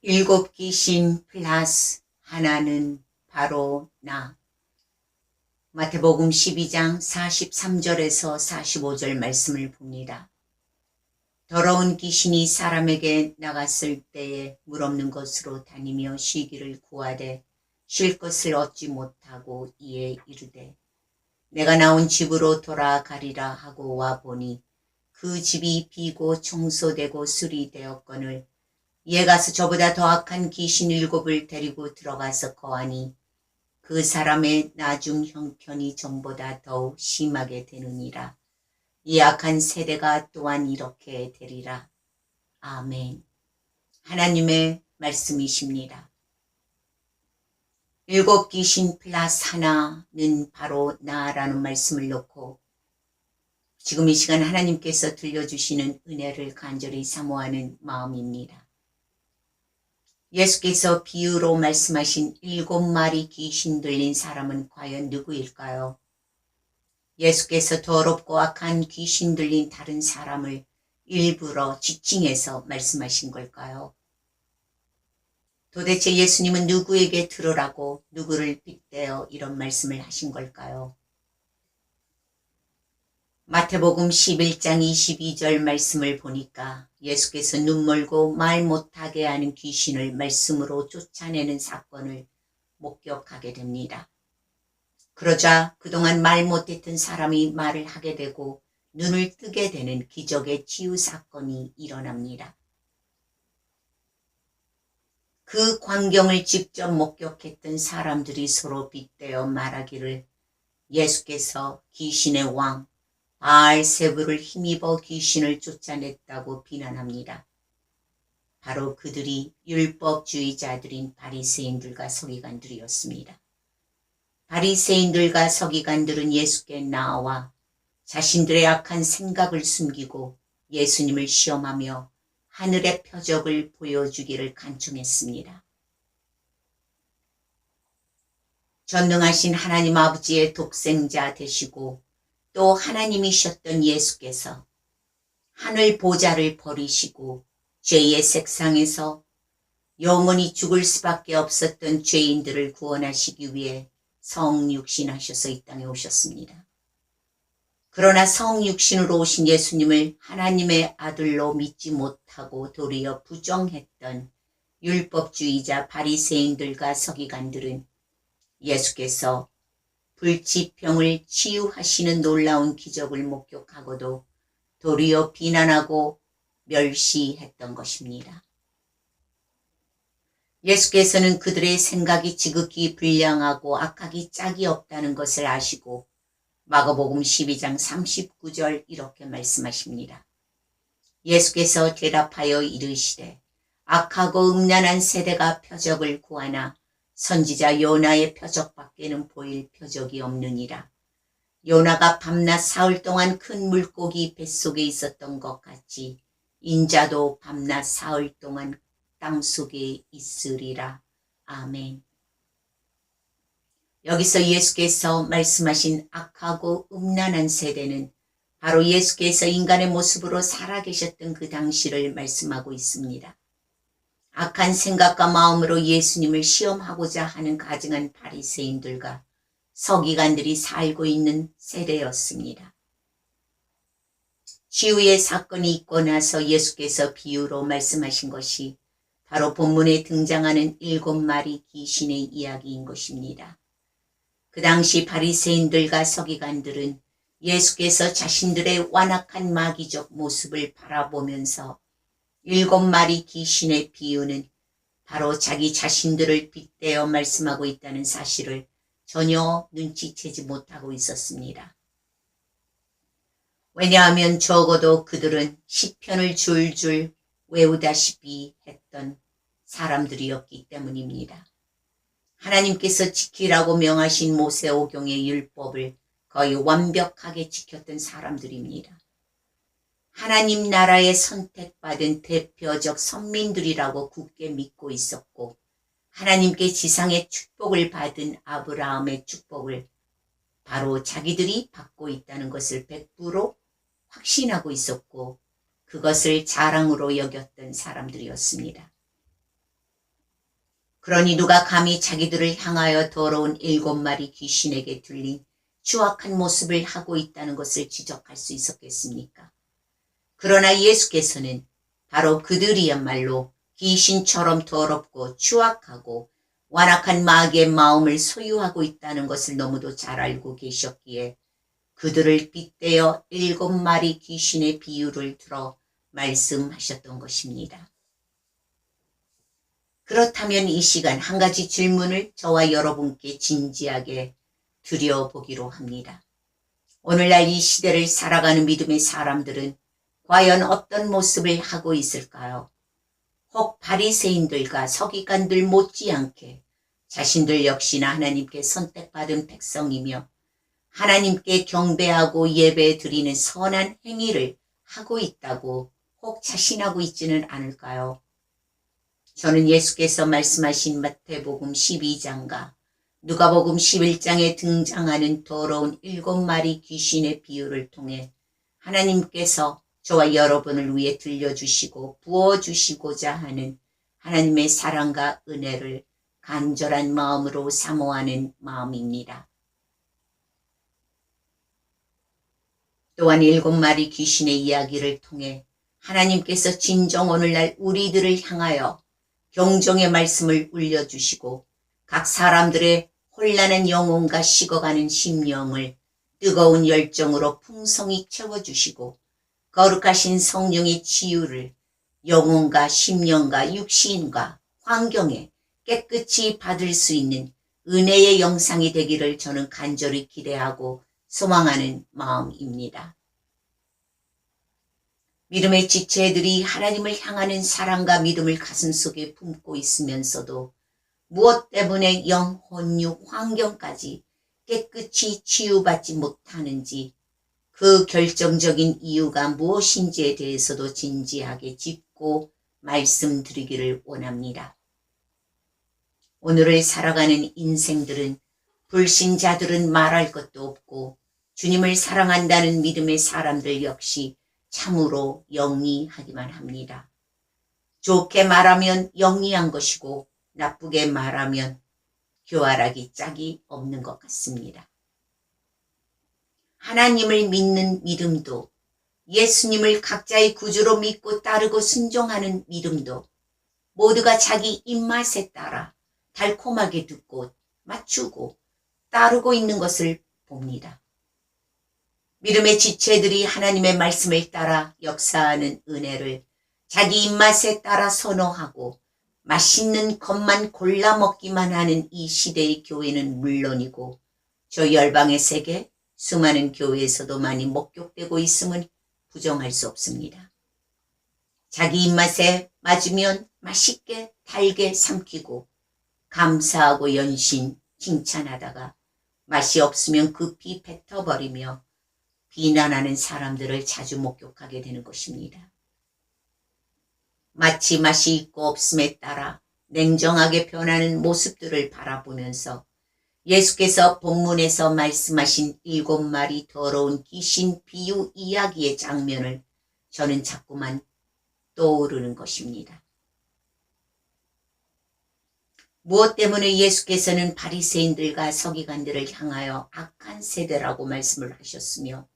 일곱 귀신 플러스 하나는 바로 나. 마태복음 12장 43절에서 45절 말씀을 봅니다. 더러운 귀신이 사람에게 나갔을 때에 물 없는 곳으로 다니며 쉬기를 구하되 쉴 것을 얻지 못하고 이에 이르되 내가 나온 집으로 돌아가리라 하고 와보니 그 집이 비고 청소되고 수리되었거늘 이에 가서 저보다 더 악한 귀신 7을 데리고 들어가서 거하니 그 사람의 나중 형편이 전보다 더욱 심하게 되느니라. 이 악한 세대가 또한 이렇게 되리라. 아멘. 하나님의 말씀이십니다. 7 귀신 플러스 하나는 바로 나라는 말씀을 놓고 지금 이 시간 하나님께서 들려주시는 은혜를 간절히 사모하는 마음입니다. 예수께서 비유로 말씀하신 7마리 귀신 들린 사람은 과연 누구일까요? 예수께서 더럽고 악한 귀신 들린 다른 사람을 일부러 지칭해서 말씀하신 걸까요? 도대체 예수님은 누구에게 들으라고 누구를 빗대어 이런 말씀을 하신 걸까요? 마태복음 11장 22절 말씀을 보니까 예수께서 눈멀고 말 못하게 하는 귀신을 말씀으로 쫓아내는 사건을 목격하게 됩니다. 그러자 그동안 말 못했던 사람이 말을 하게 되고 눈을 뜨게 되는 기적의 치유 사건이 일어납니다. 그 광경을 직접 목격했던 사람들이 서로 빗대어 말하기를 예수께서 귀신의 왕 바알세불을 힘입어 귀신을 쫓아냈다고 비난합니다. 바로 그들이 율법주의자들인 바리새인들과 서기관들이었습니다. 바리새인들과 서기관들은 예수께 나와 자신들의 악한 생각을 숨기고 예수님을 시험하며 하늘의 표적을 보여주기를 간청했습니다. 전능하신 하나님 아버지의 독생자 되시고 또 하나님이셨던 예수께서 하늘 보좌를 버리시고 죄의 색상에서 영원히 죽을 수밖에 없었던 죄인들을 구원하시기 위해 성육신하셔서 이 땅에 오셨습니다. 그러나 성육신으로 오신 예수님을 하나님의 아들로 믿지 못하고 도리어 부정했던 율법주의자 바리새인들과 서기관들은 예수께서 불치병을 치유하시는 놀라운 기적을 목격하고도 도리어 비난하고 멸시했던 것입니다. 예수께서는 그들의 생각이 지극히 불량하고 악하기 짝이 없다는 것을 아시고 마가복음 12장 39절 이렇게 말씀하십니다. 예수께서 대답하여 이르시되 악하고 음란한 세대가 표적을 구하나 선지자 요나의 표적밖에는 보일 표적이 없느니라. 요나가 밤낮 사흘 동안 큰 물고기 뱃속에 있었던 것 같이 인자도 밤낮 사흘 동안 땅속에 있으리라. 아멘. 여기서 예수께서 말씀하신 악하고 음란한 세대는 바로 예수께서 인간의 모습으로 살아계셨던 그 당시를 말씀하고 있습니다. 악한 생각과 마음으로 예수님을 시험하고자 하는 가증한 바리새인들과 서기관들이 살고 있는 세대였습니다. 치유의 사건이 있고 나서 예수께서 비유로 말씀하신 것이 바로 본문에 등장하는 7마리 귀신의 이야기인 것입니다. 그 당시 바리새인들과 서기관들은 예수께서 자신들의 완악한 마귀적 모습을 바라보면서 7마리 귀신의 비유는 바로 자기 자신들을 빗대어 말씀하고 있다는 사실을 전혀 눈치채지 못하고 있었습니다. 왜냐하면 적어도 그들은 시편을 줄줄 외우다시피 했던 사람들이었기 때문입니다. 하나님께서 지키라고 명하신 모세오경의 율법을 거의 완벽하게 지켰던 사람들입니다. 하나님 나라에 선택받은 대표적 선민들이라고 굳게 믿고 있었고 하나님께 지상의 축복을 받은 아브라함의 축복을 바로 자기들이 받고 있다는 것을 100% 확신하고 있었고 그것을 자랑으로 여겼던 사람들이었습니다. 그러니 누가 감히 자기들을 향하여 더러운 7마리 귀신에게 들린 추악한 모습을 하고 있다는 것을 지적할 수 있었겠습니까? 그러나 예수께서는 바로 그들이야말로 귀신처럼 더럽고 추악하고 완악한 마귀의 마음을 소유하고 있다는 것을 너무도 잘 알고 계셨기에 그들을 빗대어 7마리 귀신의 비유를 들어 말씀하셨던 것입니다. 그렇다면 이 시간 한 가지 질문을 저와 여러분께 진지하게 드려보기로 합니다. 오늘날 이 시대를 살아가는 믿음의 사람들은 과연 어떤 모습을 하고 있을까요? 혹 바리새인들과 서기관들 못지않게 자신들 역시나 하나님께 선택받은 백성이며 하나님께 경배하고 예배 드리는 선한 행위를 하고 있다고 혹 자신하고 있지는 않을까요? 저는 예수께서 말씀하신 마태복음 12장과 누가복음 11장에 등장하는 더러운 7마리 귀신의 비유를 통해 하나님께서 저와 여러분을 위해 들려주시고 부어주시고자 하는 하나님의 사랑과 은혜를 간절한 마음으로 사모하는 마음입니다. 또한 7마리 귀신의 이야기를 통해 하나님께서 진정 오늘날 우리들을 향하여 경종의 말씀을 울려주시고 각 사람들의 혼란한 영혼과 식어가는 심령을 뜨거운 열정으로 풍성히 채워주시고 거룩하신 성령의 치유를 영혼과 심령과 육신과 환경에 깨끗이 받을 수 있는 은혜의 영상이 되기를 저는 간절히 기대하고 소망하는 마음입니다. 믿음의 지체들이 하나님을 향하는 사랑과 믿음을 가슴속에 품고 있으면서도 무엇 때문에 영, 혼육, 환경까지 깨끗이 치유받지 못하는지 그 결정적인 이유가 무엇인지에 대해서도 진지하게 짚고 말씀드리기를 원합니다. 오늘을 살아가는 인생들은 불신자들은 말할 것도 없고 주님을 사랑한다는 믿음의 사람들 역시 참으로 영리하기만 합니다. 좋게 말하면 영리한 것이고 나쁘게 말하면 교활하기 짝이 없는 것 같습니다. 하나님을 믿는 믿음도 예수님을 각자의 구주로 믿고 따르고 순종하는 믿음도 모두가 자기 입맛에 따라 달콤하게 듣고 맞추고 따르고 있는 것을 봅니다. 믿음의 지체들이 하나님의 말씀을 따라 역사하는 은혜를 자기 입맛에 따라 선호하고 맛있는 것만 골라 먹기만 하는 이 시대의 교회는 물론이고 저 열방의 세계 수많은 교회에서도 많이 목격되고 있음은 부정할 수 없습니다. 자기 입맛에 맞으면 맛있게 달게 삼키고 감사하고 연신 칭찬하다가 맛이 없으면 급히 뱉어버리며 비난하는 사람들을 자주 목격하게 되는 것입니다. 마치 맛이 있고 없음에 따라 냉정하게 변하는 모습들을 바라보면서 예수께서 본문에서 말씀하신 7마리 더러운 귀신 비유 이야기의 장면을 저는 자꾸만 떠오르는 것입니다. 무엇 때문에 예수께서는 바리새인들과 서기관들을 향하여 악한 세대라고 말씀을 하셨으며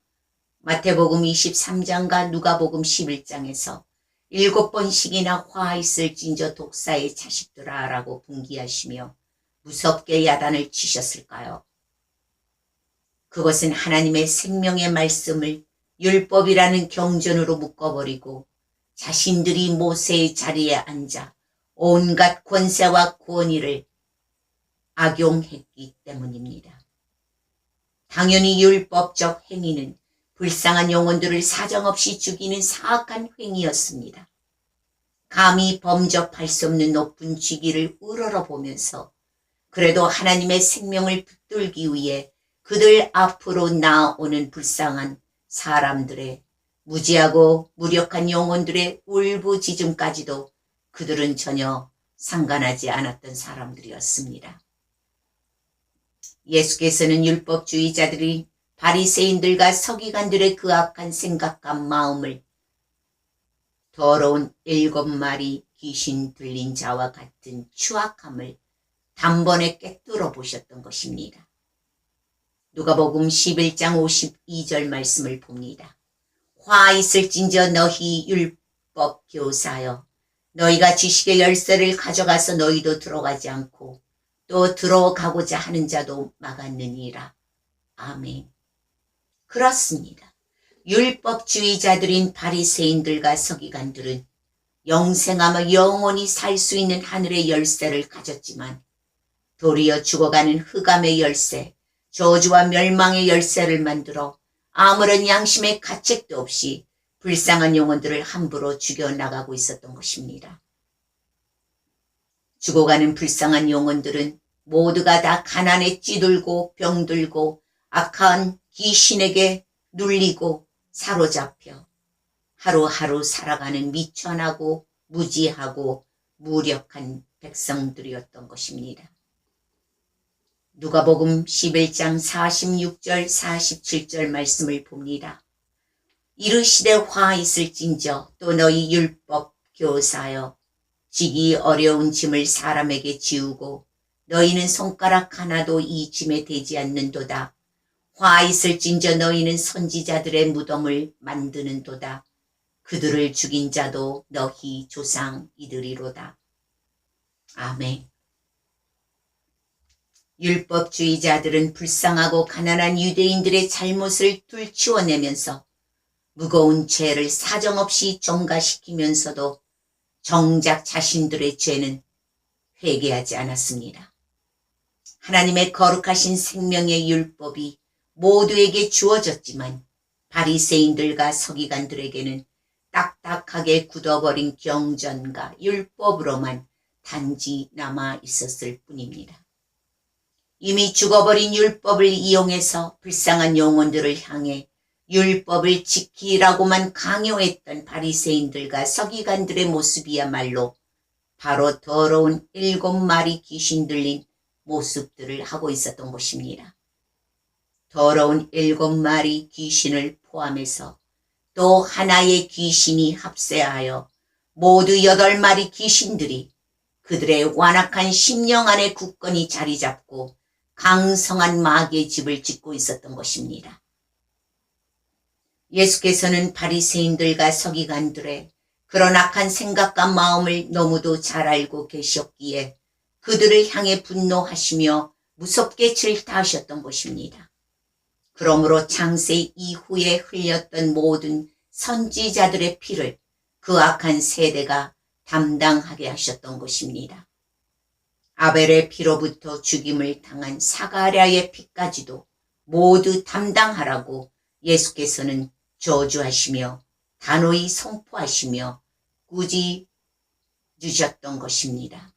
마태복음 23장과 누가복음 11장에서 7번씩이나 화 있을진저 독사의 자식들아 라고 분기하시며 무섭게 야단을 치셨을까요? 그것은 하나님의 생명의 말씀을 율법이라는 경전으로 묶어버리고 자신들이 모세의 자리에 앉아 온갖 권세와 권위를 악용했기 때문입니다. 당연히 율법적 행위는 불쌍한 영혼들을 사정없이 죽이는 사악한 행위였습니다. 감히 범접할 수 없는 높은 직위를 우러러보면서 그래도 하나님의 생명을 붙들기 위해 그들 앞으로 나아오는 불쌍한 사람들의 무지하고 무력한 영혼들의 울부짖음까지도 그들은 전혀 상관하지 않았던 사람들이었습니다. 예수께서는 율법주의자들이 바리새인들과 서기관들의 그 악한 생각과 마음을 더러운 7마리 귀신 들린 자와 같은 추악함을 단번에 꿰뚫어 보셨던 것입니다. 누가복음 11장 52절 말씀을 봅니다. 화 있을진저 너희 율법 교사여 너희가 지식의 열쇠를 가져가서 너희도 들어가지 않고 또 들어가고자 하는 자도 막았느니라. 아멘. 그렇습니다. 율법주의자들인 바리새인들과 서기관들은 영생하며 영원히 살 수 있는 하늘의 열쇠를 가졌지만 도리어 죽어가는 흑암의 열쇠, 저주와 멸망의 열쇠를 만들어 아무런 양심의 가책도 없이 불쌍한 영혼들을 함부로 죽여나가고 있었던 것입니다. 죽어가는 불쌍한 영혼들은 모두가 다 가난에 찌들고 병들고 악한 귀신에게 눌리고 사로잡혀 하루하루 살아가는 미천하고 무지하고 무력한 백성들이었던 것입니다. 누가복음 11장 46절 47절 말씀을 봅니다. 이르시되 화 있을진저 또 너희 율법 교사여 지기 어려운 짐을 사람에게 지우고 너희는 손가락 하나도 이 짐에 대지 않는도다. 화 있을진저 너희는 선지자들의 무덤을 만드는도다. 그들을 죽인 자도 너희 조상이들이로다. 아멘. 율법주의자들은 불쌍하고 가난한 유대인들의 잘못을 뚫치워내면서 무거운 죄를 사정없이 전가시키면서도 정작 자신들의 죄는 회개하지 않았습니다. 하나님의 거룩하신 생명의 율법이 모두에게 주어졌지만 바리새인들과 서기관들에게는 딱딱하게 굳어버린 경전과 율법으로만 단지 남아 있었을 뿐입니다. 이미 죽어버린 율법을 이용해서 불쌍한 영혼들을 향해 율법을 지키라고만 강요했던 바리새인들과 서기관들의 모습이야말로 바로 더러운 7마리 귀신 들린 모습들을 하고 있었던 것입니다. 더러운 7마리 귀신을 포함해서 또 하나의 귀신이 합세하여 모두 8마리 귀신들이 그들의 완악한 심령 안에 굳건히 자리 잡고 강성한 마귀의 집을 짓고 있었던 것입니다. 예수께서는 바리새인들과 서기관들의 그런 악한 생각과 마음을 너무도 잘 알고 계셨기에 그들을 향해 분노하시며 무섭게 질타하셨던 것입니다. 그러므로 창세 이후에 흘렸던 모든 선지자들의 피를 그 악한 세대가 담당하게 하셨던 것입니다. 아벨의 피로부터 죽임을 당한 사가랴의 피까지도 모두 담당하라고 예수께서는 저주하시며 단호히 선포하시며 꾸짖으셨던 것입니다.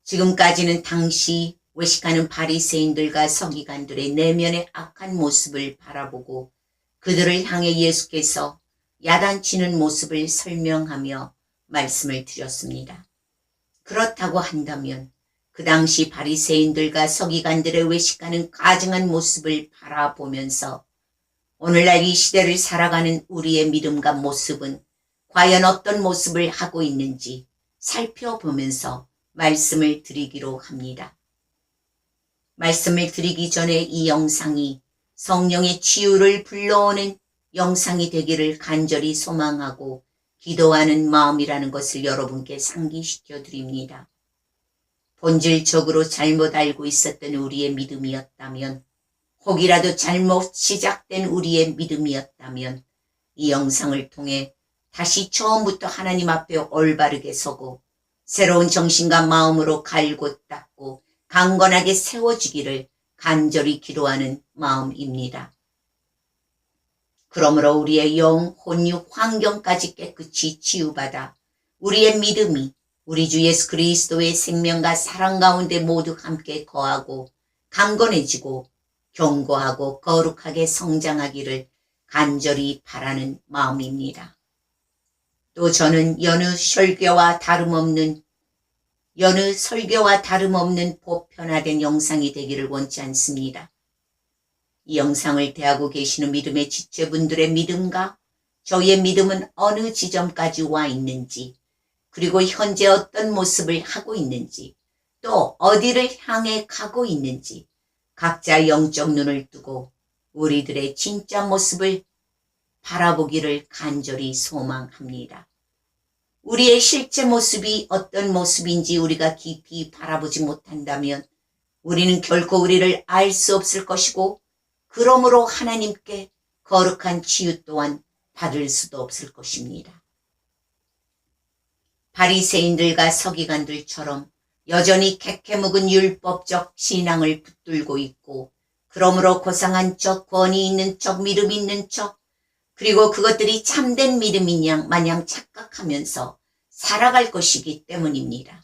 지금까지는 당시 외식하는 바리새인들과 서기관들의 내면의 악한 모습을 바라보고 그들을 향해 예수께서 야단치는 모습을 설명하며 말씀을 드렸습니다. 그렇다고 한다면 그 당시 바리새인들과 서기관들의 외식하는 가증한 모습을 바라보면서 오늘날 이 시대를 살아가는 우리의 믿음과 모습은 과연 어떤 모습을 하고 있는지 살펴보면서 말씀을 드리기로 합니다. 말씀을 드리기 전에 이 영상이 성령의 치유를 불러오는 영상이 되기를 간절히 소망하고 기도하는 마음이라는 것을 여러분께 상기시켜 드립니다. 본질적으로 잘못 알고 있었던 우리의 믿음이었다면, 혹이라도 잘못 시작된 우리의 믿음이었다면 이 영상을 통해 다시 처음부터 하나님 앞에 올바르게 서고 새로운 정신과 마음으로 갈고 닦고 강건하게 세워지기를 간절히 기도하는 마음입니다. 그러므로 우리의 영, 혼유, 환경까지 깨끗이 치유받아 우리의 믿음이 우리 주 예수 그리스도의 생명과 사랑 가운데 모두 함께 거하고 강건해지고 견고하고 거룩하게 성장하기를 간절히 바라는 마음입니다. 또 저는 여느 설교와 다름없는 보편화된 영상이 되기를 원치 않습니다. 이 영상을 대하고 계시는 믿음의 지체분들의 믿음과 저희의 믿음은 어느 지점까지 와 있는지 그리고 현재 어떤 모습을 하고 있는지, 또 어디를 향해 가고 있는지 각자 영적 눈을 뜨고 우리들의 진짜 모습을 바라보기를 간절히 소망합니다. 우리의 실제 모습이 어떤 모습인지 우리가 깊이 바라보지 못한다면 우리는 결코 우리를 알 수 없을 것이고, 그러므로 하나님께 거룩한 치유 또한 받을 수도 없을 것입니다. 바리새인들과 서기관들처럼 여전히 캐캐묵은 율법적 신앙을 붙들고 있고, 그러므로 고상한 척, 권위 있는 척, 믿음 있는 척, 그리고 그것들이 참된 믿음인 양 마냥 착각하면서 살아갈 것이기 때문입니다.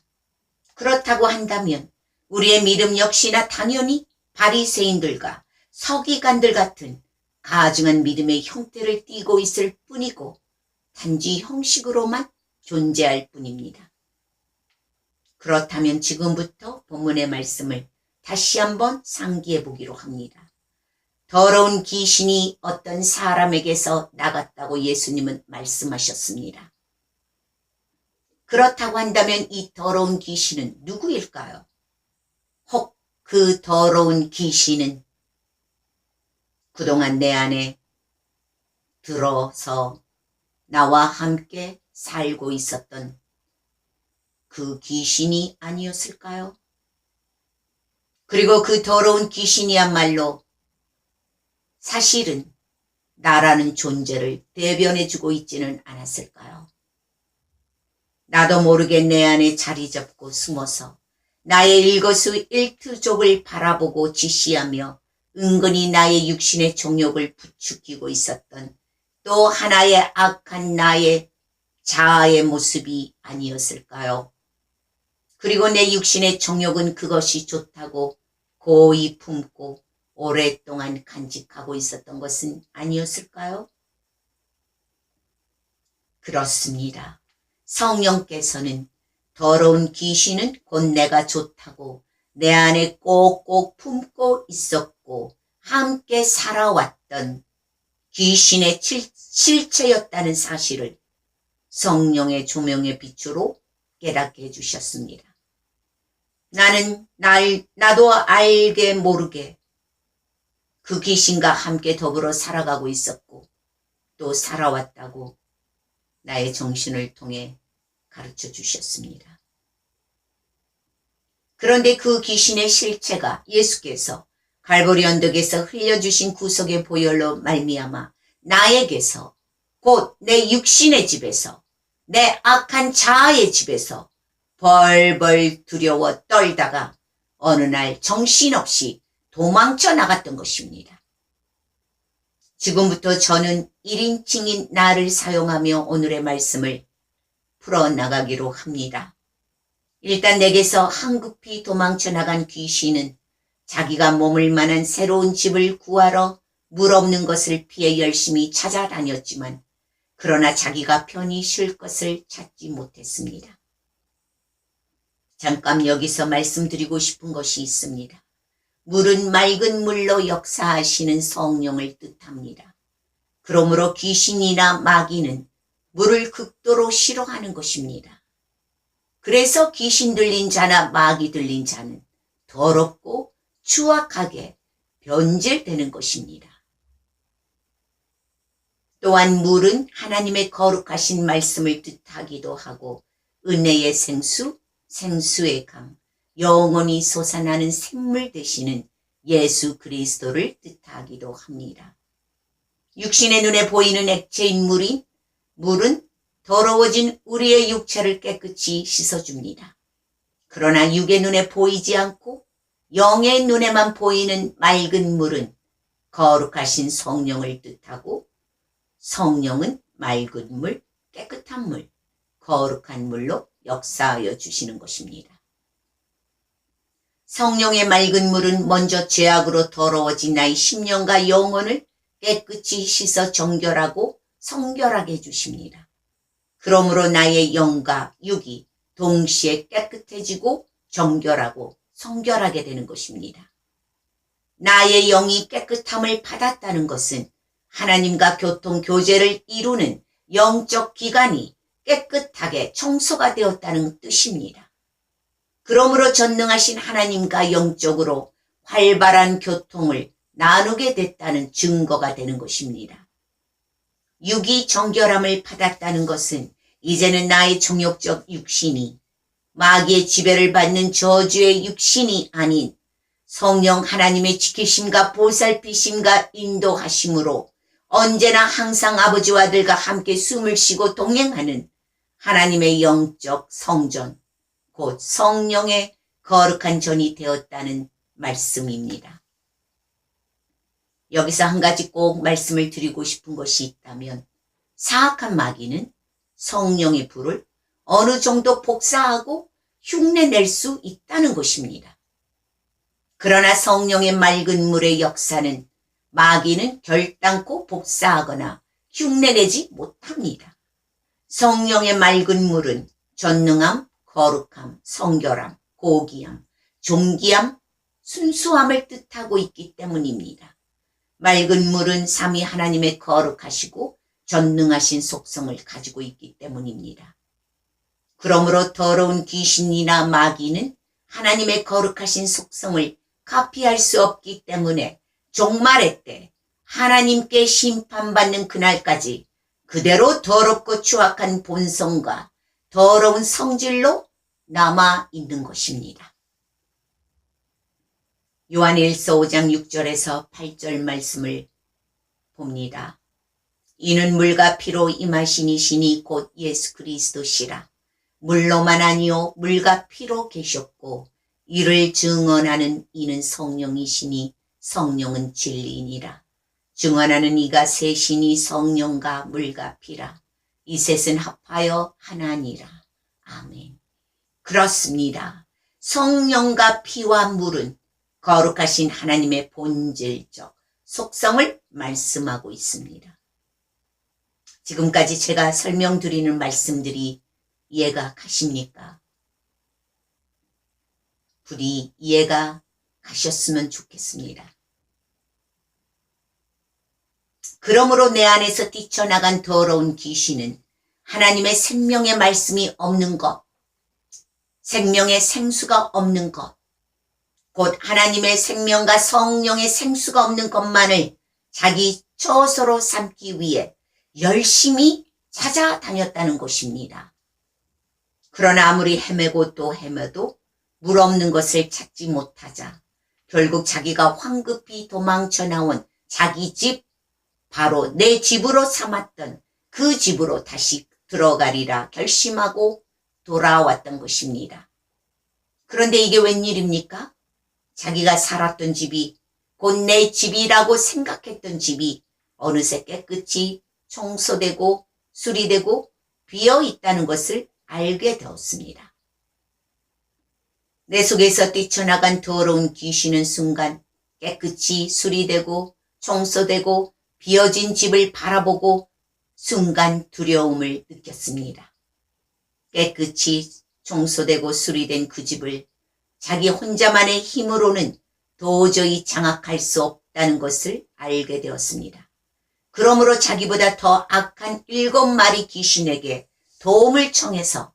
그렇다고 한다면 우리의 믿음 역시나 당연히 바리새인들과 서기관들 같은 가증한 믿음의 형태를 띠고 있을 뿐이고, 단지 형식으로만 존재할 뿐입니다. 그렇다면 지금부터 본문의 말씀을 다시 한번 상기해 보기로 합니다. 더러운 귀신이 어떤 사람에게서 나갔다고 예수님은 말씀하셨습니다. 그렇다고 한다면 이 더러운 귀신은 누구일까요? 혹 그 더러운 귀신은 그동안 내 안에 들어서 나와 함께 살고 있었던 그 귀신이 아니었을까요? 그리고 그 더러운 귀신이야말로 사실은 나라는 존재를 대변해주고 있지는 않았을까요? 나도 모르게 내 안에 자리 잡고 숨어서 나의 일거수일투족을 바라보고 지시하며 은근히 나의 육신의 정욕을 부추기고 있었던 또 하나의 악한 나의 자아의 모습이 아니었을까요? 그리고 내 육신의 정욕은 그것이 좋다고 고이 품고 오랫동안 간직하고 있었던 것은 아니었을까요? 그렇습니다. 성령께서는 더러운 귀신은 곧 내가 좋다고 내 안에 꼭꼭 품고 있었고 함께 살아왔던 귀신의 실체였다는 사실을 성령의 조명의 빛으로 깨닫게 해주셨습니다. 나도 알게 모르게 그 귀신과 함께 더불어 살아가고 있었고 또 살아왔다고 나의 정신을 통해 가르쳐 주셨습니다. 그런데 그 귀신의 실체가 예수께서 갈보리 언덕에서 흘려주신 구속의 보혈로 말미암아 나에게서 곧 내 육신의 집에서 내 악한 자아의 집에서 벌벌 두려워 떨다가 어느 날 정신없이 도망쳐 나갔던 것입니다. 지금부터 저는 1인칭인 나를 사용하며 오늘의 말씀을 풀어나가기로 합니다. 일단 내게서 황급히 도망쳐 나간 귀신은 자기가 머물 만한 새로운 집을 구하러 물 없는 것을 피해 열심히 찾아다녔지만 그러나 자기가 편히 쉴 것을 찾지 못했습니다. 잠깐 여기서 말씀드리고 싶은 것이 있습니다. 물은 맑은 물로 역사하시는 성령을 뜻합니다. 그러므로 귀신이나 마귀는 물을 극도로 싫어하는 것입니다. 그래서 귀신 들린 자나 마귀 들린 자는 더럽고 추악하게 변질되는 것입니다. 또한 물은 하나님의 거룩하신 말씀을 뜻하기도 하고 은혜의 생수, 생수의 강, 영원히 솟아나는 샘물 되시는 예수 그리스도를 뜻하기도 합니다. 육신의 눈에 보이는 액체인 물은 더러워진 우리의 육체를 깨끗이 씻어줍니다. 그러나 육의 눈에 보이지 않고 영의 눈에만 보이는 맑은 물은 거룩하신 성령을 뜻하고 성령은 맑은 물, 깨끗한 물, 거룩한 물로 역사하여 주시는 것입니다. 성령의 맑은 물은 먼저 죄악으로 더러워진 나의 심령과 영혼을 깨끗이 씻어 정결하고 성결하게 해주십니다. 그러므로 나의 영과 육이 동시에 깨끗해지고 정결하고 성결하게 되는 것입니다. 나의 영이 깨끗함을 받았다는 것은 하나님과 교통 교제를 이루는 영적 기관이 깨끗하게 청소가 되었다는 뜻입니다. 그러므로 전능하신 하나님과 영적으로 활발한 교통을 나누게 됐다는 증거가 되는 것입니다. 육이 정결함을 받았다는 것은 이제는 나의 정욕적 육신이 마귀의 지배를 받는 저주의 육신이 아닌 성령 하나님의 지키심과 보살피심과 인도하심으로 언제나 항상 아버지와 아들과 함께 숨을 쉬고 동행하는 하나님의 영적 성전, 곧 성령의 거룩한 전이 되었다는 말씀입니다. 여기서 한 가지 꼭 말씀을 드리고 싶은 것이 있다면 사악한 마귀는 성령의 불을 어느 정도 복사하고 흉내낼 수 있다는 것입니다. 그러나 성령의 맑은 물의 역사는 마귀는 결단코 복사하거나 흉내내지 못합니다. 성령의 맑은 물은 전능함, 거룩함, 성결함, 고귀함, 존귀함, 순수함을 뜻하고 있기 때문입니다. 맑은 물은 삼위 하나님의 거룩하시고 전능하신 속성을 가지고 있기 때문입니다. 그러므로 더러운 귀신이나 마귀는 하나님의 거룩하신 속성을 카피할 수 없기 때문에 종말의 때 하나님께 심판받는 그날까지 그대로 더럽고 추악한 본성과 더러운 성질로 남아 있는 것입니다. 요한일서 5장 6절에서 8절 말씀을 봅니다. 이는 물과 피로 임하신 이시니 곧 예수 그리스도시라. 물로만 아니요 물과 피로 계셨고 이를 증언하는 이는 성령이시니 성령은 진리이니라. 증언하는 이가 셋이니 성령과 물과 피라. 이 셋은 합하여 하나니라. 아멘. 그렇습니다. 성령과 피와 물은 거룩하신 하나님의 본질적 속성을 말씀하고 있습니다. 지금까지 제가 설명드리는 말씀들이 이해가 가십니까? 부디 이해가 가셨으면 좋겠습니다. 그러므로 내 안에서 뛰쳐나간 더러운 귀신은 하나님의 생명의 말씀이 없는 것, 생명의 생수가 없는 것, 곧 하나님의 생명과 성령의 생수가 없는 것만을 자기 처소로 삼기 위해 열심히 찾아다녔다는 것입니다. 그러나 아무리 헤매고 또 헤매도 물 없는 것을 찾지 못하자 결국 자기가 황급히 도망쳐 나온 자기 집, 바로 내 집으로 삼았던 그 집으로 다시 들어가리라 결심하고 돌아왔던 것입니다. 그런데 이게 웬일입니까? 자기가 살았던 집이 곧 내 집이라고 생각했던 집이 어느새 깨끗이 청소되고 수리되고 비어 있다는 것을 알게 되었습니다. 내 속에서 뛰쳐나간 더러운 귀신은 순간 깨끗이 수리되고 청소되고 비어진 집을 바라보고 순간 두려움을 느꼈습니다. 깨끗이 청소되고 수리된 그 집을 자기 혼자만의 힘으로는 도저히 장악할 수 없다는 것을 알게 되었습니다. 그러므로 자기보다 더 악한 7마리 귀신에게 도움을 청해서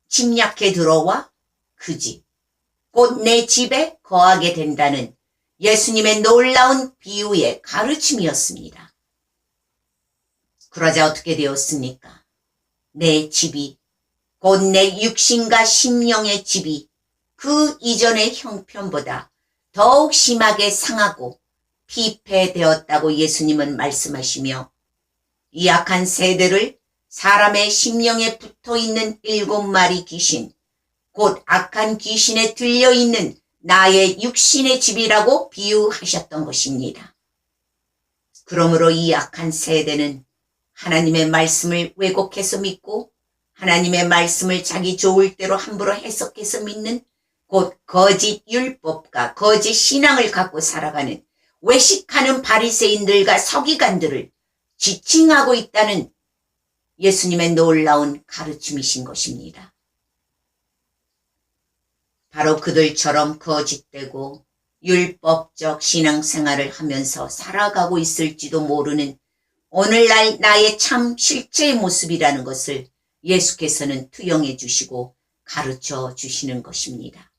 침략해 들어와 그 집, 곧 내 집에 거하게 된다는 예수님의 놀라운 비유의 가르침이었습니다. 그러자 어떻게 되었습니까? 내 집이, 곧 내 육신과 심령의 집이 그 이전의 형편보다 더욱 심하게 상하고 피폐되었다고 예수님은 말씀하시며 이 악한 세대를 사람의 심령에 붙어있는 7마리 귀신, 곧 악한 귀신에 들려있는 나의 육신의 집이라고 비유하셨던 것입니다. 그러므로 이 악한 세대는 하나님의 말씀을 왜곡해서 믿고 하나님의 말씀을 자기 좋을 대로 함부로 해석해서 믿는 곧 거짓 율법과 거짓 신앙을 갖고 살아가는 외식하는 바리새인들과 서기관들을 지칭하고 있다는 예수님의 놀라운 가르침이신 것입니다. 바로 그들처럼 거짓되고 율법적 신앙생활을 하면서 살아가고 있을지도 모르는 오늘날 나의 참 실체의 모습이라는 것을 예수께서는 투영해 주시고 가르쳐 주시는 것입니다.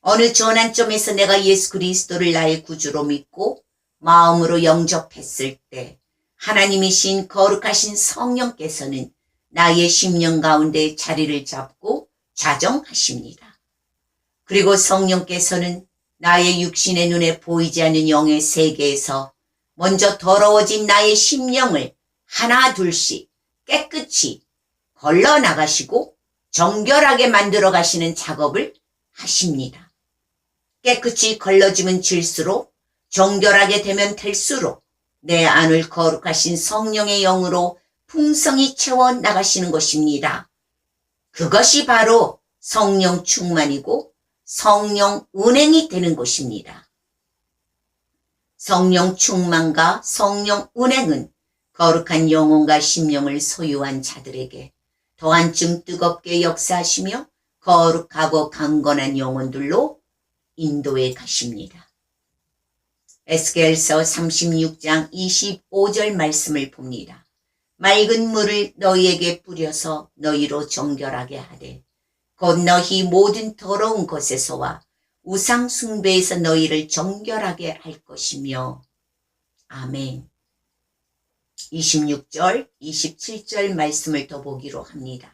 어느 전환점에서 내가 예수 그리스도를 나의 구주로 믿고 마음으로 영접했을 때 하나님이신 거룩하신 성령께서는 나의 심령 가운데 자리를 잡고 좌정하십니다. 그리고 성령께서는 나의 육신의 눈에 보이지 않는 영의 세계에서 먼저 더러워진 나의 심령을 하나 둘씩 깨끗이 걸러나가시고 정결하게 만들어 가시는 작업을 하십니다. 깨끗이 걸러지면 질수록 정결하게 되면 될수록 내 안을 거룩하신 성령의 영으로 풍성히 채워 나가시는 것입니다. 그것이 바로 성령 충만이고 성령 운행이 되는 것입니다. 성령 충만과 성령 운행은 거룩한 영혼과 심령을 소유한 자들에게 더 한층 뜨겁게 역사하시며 거룩하고 강건한 영혼들로 인도해 가십니다. 에스겔서 36장 25절 말씀을 봅니다. 맑은 물을 너희에게 뿌려서 너희로 정결하게 하되 곧 너희 모든 더러운 것에서와 우상 숭배에서 너희를 정결하게 할 것이며. 아멘. 26절, 27절 말씀을 더 보기로 합니다.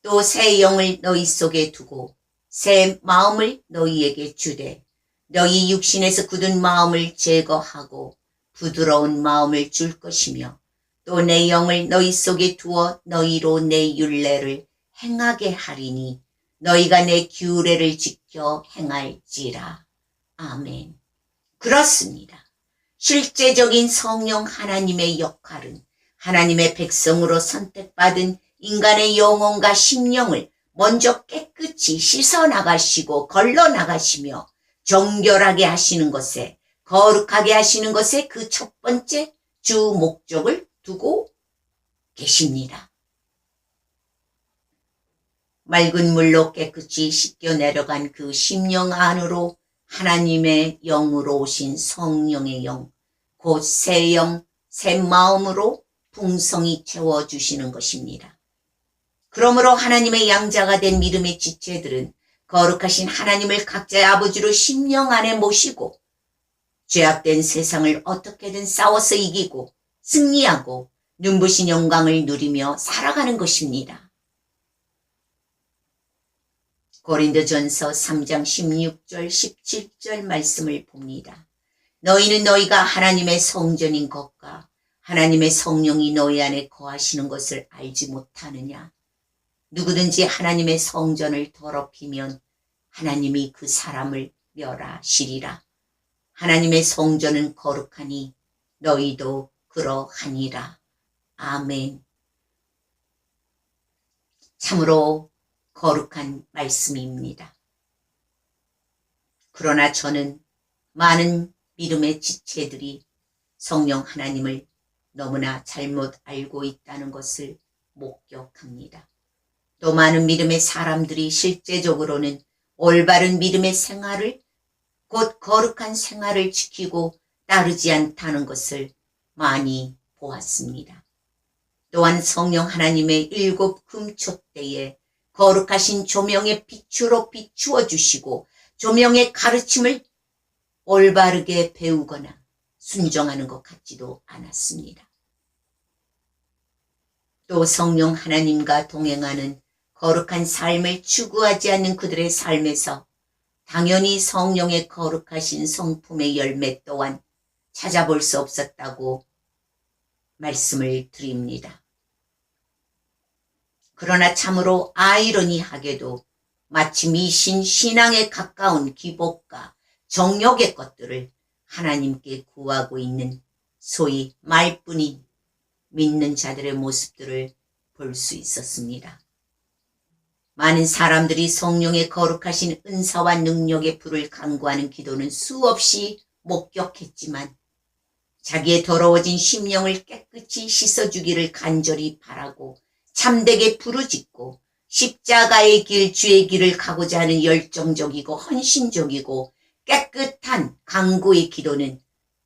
또 새 영을 너희 속에 두고 새 마음을 너희에게 주되 너희 육신에서 굳은 마음을 제거하고 부드러운 마음을 줄 것이며 또 내 영을 너희 속에 두어 너희로 내 율례를 행하게 하리니 너희가 내 규례를 지켜 행할지라. 아멘. 그렇습니다. 실제적인 성령 하나님의 역할은 하나님의 백성으로 선택받은 인간의 영혼과 심령을 먼저 깨끗이 씻어나가시고 걸러나가시며 정결하게 하시는 것에, 거룩하게 하시는 것에 그 첫 번째 주 목적을 두고 계십니다. 맑은 물로 깨끗이 씻겨 내려간 그 심령 안으로 하나님의 영으로 오신 성령의 영, 곧 새 영, 새 마음으로 풍성히 채워주시는 것입니다. 그러므로 하나님의 양자가 된 믿음의 지체들은 거룩하신 하나님을 각자의 아버지로 심령 안에 모시고 죄악된 세상을 어떻게든 싸워서 이기고 승리하고 눈부신 영광을 누리며 살아가는 것입니다. 고린도전서 3장 16절 17절 말씀을 봅니다. 너희는 너희가 하나님의 성전인 것과 하나님의 성령이 너희 안에 거하시는 것을 알지 못하느냐. 누구든지 하나님의 성전을 더럽히면 하나님이 그 사람을 멸하시리라. 하나님의 성전은 거룩하니 너희도 그러하니라. 아멘. 참으로 거룩한 말씀입니다. 그러나 저는 많은 믿음의 지체들이 성령 하나님을 너무나 잘못 알고 있다는 것을 목격합니다. 또 많은 믿음의 사람들이 실제적으로는 올바른 믿음의 생활을, 곧 거룩한 생활을 지키고 따르지 않다는 것을 많이 보았습니다. 또한 성령 하나님의 7 금초대에 거룩하신 조명의 빛으로 비추어 주시고 조명의 가르침을 올바르게 배우거나 순종하는 것 같지도 않았습니다. 또 성령 하나님과 동행하는 거룩한 삶을 추구하지 않는 그들의 삶에서 당연히 성령의 거룩하신 성품의 열매 또한 찾아볼 수 없었다고 말씀을 드립니다. 그러나 참으로 아이러니하게도 마치 미신 신앙에 가까운 기복과 정욕의 것들을 하나님께 구하고 있는 소위 말뿐인 믿는 자들의 모습들을 볼 수 있었습니다. 많은 사람들이 성령의 거룩하신 은사와 능력의 불을 간구하는 기도는 수없이 목격했지만 자기의 더러워진 심령을 깨끗이 씻어주기를 간절히 바라고 참되게 부르짖고 십자가의 길, 주의 길을 가고자 하는 열정적이고 헌신적이고 깨끗한 간구의 기도는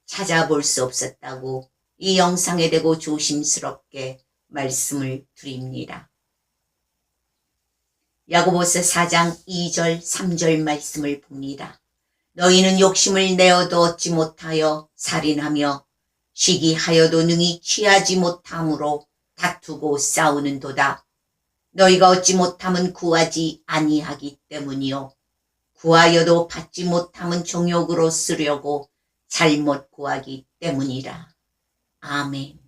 찾아볼 수 없었다고 이 영상에 대고 조심스럽게 말씀을 드립니다. 야고보서 4장 2절 3절 말씀을 봅니다. 너희는 욕심을 내어도 얻지 못하여 살인하며 시기하여도 능히 취하지 못함으로 다투고 싸우는도다. 너희가 얻지 못함은 구하지 아니하기 때문이요 구하여도 받지 못함은 정욕으로 쓰려고 잘못 구하기 때문이라. 아멘.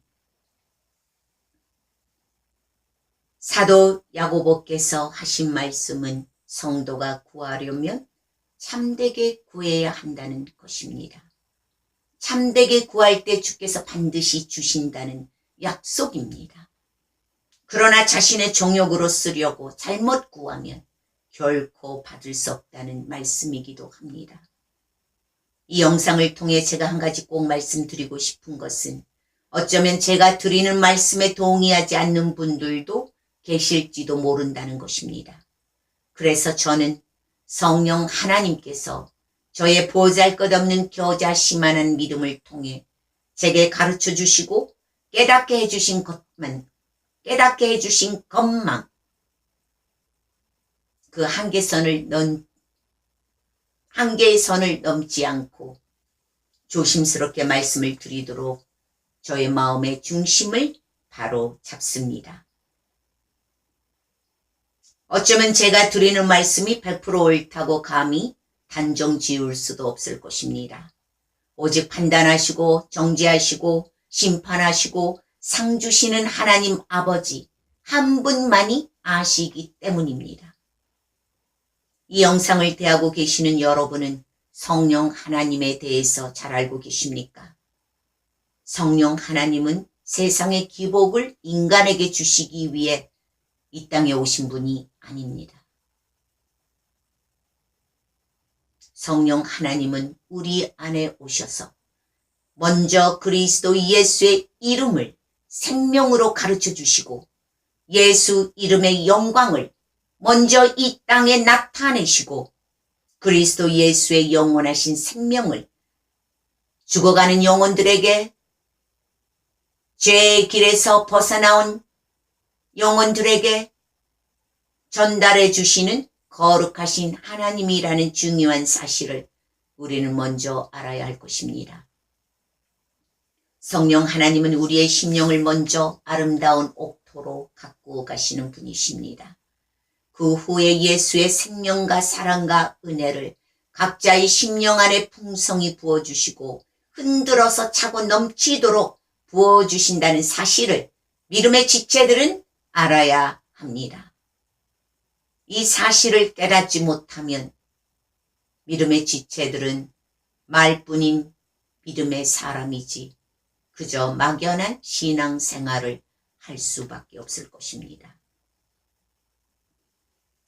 사도 야고보께서 하신 말씀은 성도가 구하려면 참되게 구해야 한다는 것입니다. 참되게 구할 때 주께서 반드시 주신다는 약속입니다. 그러나 자신의 정욕으로 쓰려고 잘못 구하면 결코 받을 수 없다는 말씀이기도 합니다. 이 영상을 통해 제가 한 가지 꼭 말씀드리고 싶은 것은 어쩌면 제가 드리는 말씀에 동의하지 않는 분들도 계실지도 모른다는 것입니다. 그래서 저는 성령 하나님께서 저의 보잘것없는 겨자씨만한 믿음을 통해 제게 가르쳐 주시고 깨닫게 해주신 것만 그 한계의 선을 넘지 않고 조심스럽게 말씀을 드리도록 저의 마음의 중심을 바로 잡습니다. 어쩌면 제가 드리는 말씀이 100% 옳다고 감히 단정 지을 수도 없을 것입니다. 오직 판단하시고 정죄하시고 심판하시고 상 주시는 하나님 아버지 한 분만이 아시기 때문입니다. 이 영상을 대하고 계시는 여러분은 성령 하나님에 대해서 잘 알고 계십니까? 성령 하나님은 세상의 기복을 인간에게 주시기 위해 이 땅에 오신 분이 아닙니다. 성령 하나님은 우리 안에 오셔서 먼저 그리스도 예수의 이름을 생명으로 가르쳐 주시고 예수 이름의 영광을 먼저 이 땅에 나타내시고 그리스도 예수의 영원하신 생명을 죽어가는 영혼들에게 죄의 길에서 벗어나온 영혼들에게 전달해 주시는 거룩하신 하나님이라는 중요한 사실을 우리는 먼저 알아야 할 것입니다. 성령 하나님은 우리의 심령을 먼저 아름다운 옥토로 가꾸어 가시는 분이십니다. 그 후에 예수의 생명과 사랑과 은혜를 각자의 심령 안에 풍성히 부어주시고 흔들어서 차고 넘치도록 부어주신다는 사실을 믿음의 지체들은 알아야 합니다. 이 사실을 깨닫지 못하면 믿음의 지체들은 말뿐인 믿음의 사람이지 그저 막연한 신앙생활을 할 수밖에 없을 것입니다.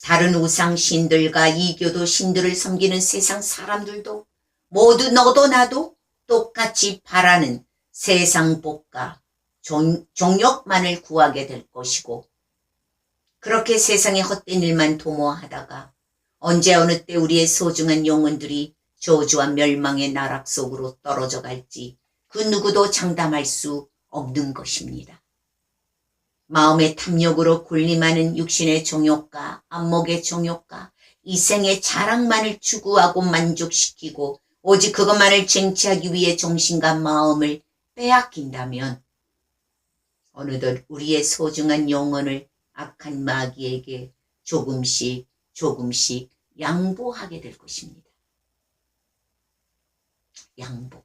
다른 우상신들과 이교도 신들을 섬기는 세상 사람들도 모두 너도 나도 똑같이 바라는 세상 복과 종욕만을 구하게 될 것이고 그렇게 세상의 헛된 일만 도모하다가 언제 어느 때 우리의 소중한 영혼들이 저주와 멸망의 나락 속으로 떨어져 갈지 그 누구도 장담할 수 없는 것입니다. 마음의 탐욕으로 군림하는 육신의 정욕과 안목의 정욕과 이생의 자랑만을 추구하고 만족시키고 오직 그것만을 쟁취하기 위해 정신과 마음을 빼앗긴다면 어느덧 우리의 소중한 영혼을 악한 마귀에게 조금씩 양보하게 될 것입니다. 양보.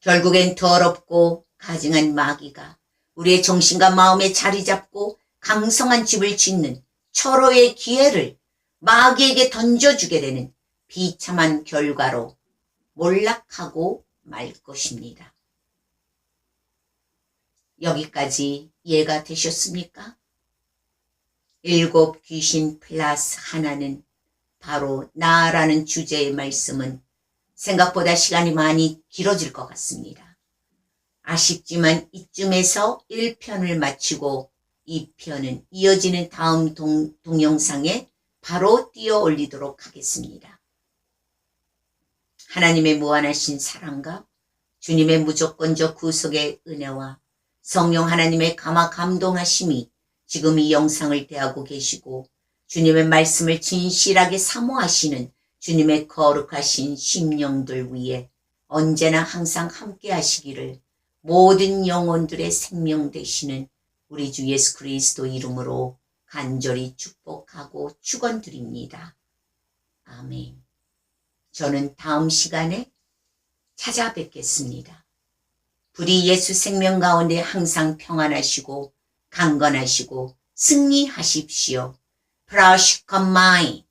결국엔 더럽고 가증한 마귀가 우리의 정신과 마음에 자리 잡고 강성한 집을 짓는 철호의 기회를 마귀에게 던져주게 되는 비참한 결과로 몰락하고 말 것입니다. 여기까지 이해가 되셨습니까? 7 귀신 플러스 하나는 바로 나라는 주제의 말씀은 생각보다 시간이 많이 길어질 것 같습니다. 아쉽지만 이쯤에서 1편을 마치고 2편은 이어지는 다음 동영상에 바로 띄어 올리도록 하겠습니다. 하나님의 무한하신 사랑과 주님의 무조건적 구속의 은혜와 성령 하나님의 감화 감동하심이 지금 이 영상을 대하고 계시고 주님의 말씀을 진실하게 사모하시는 주님의 거룩하신 심령들 위에 언제나 항상 함께 하시기를 모든 영혼들의 생명 되시는 우리 주 예수 그리스도 이름으로 간절히 축복하고 축원드립니다. 아멘. 저는 다음 시간에 찾아뵙겠습니다. 부디 예수 생명 가운데 항상 평안하시고 강건하시고 승리하십시오. 프라시컴마이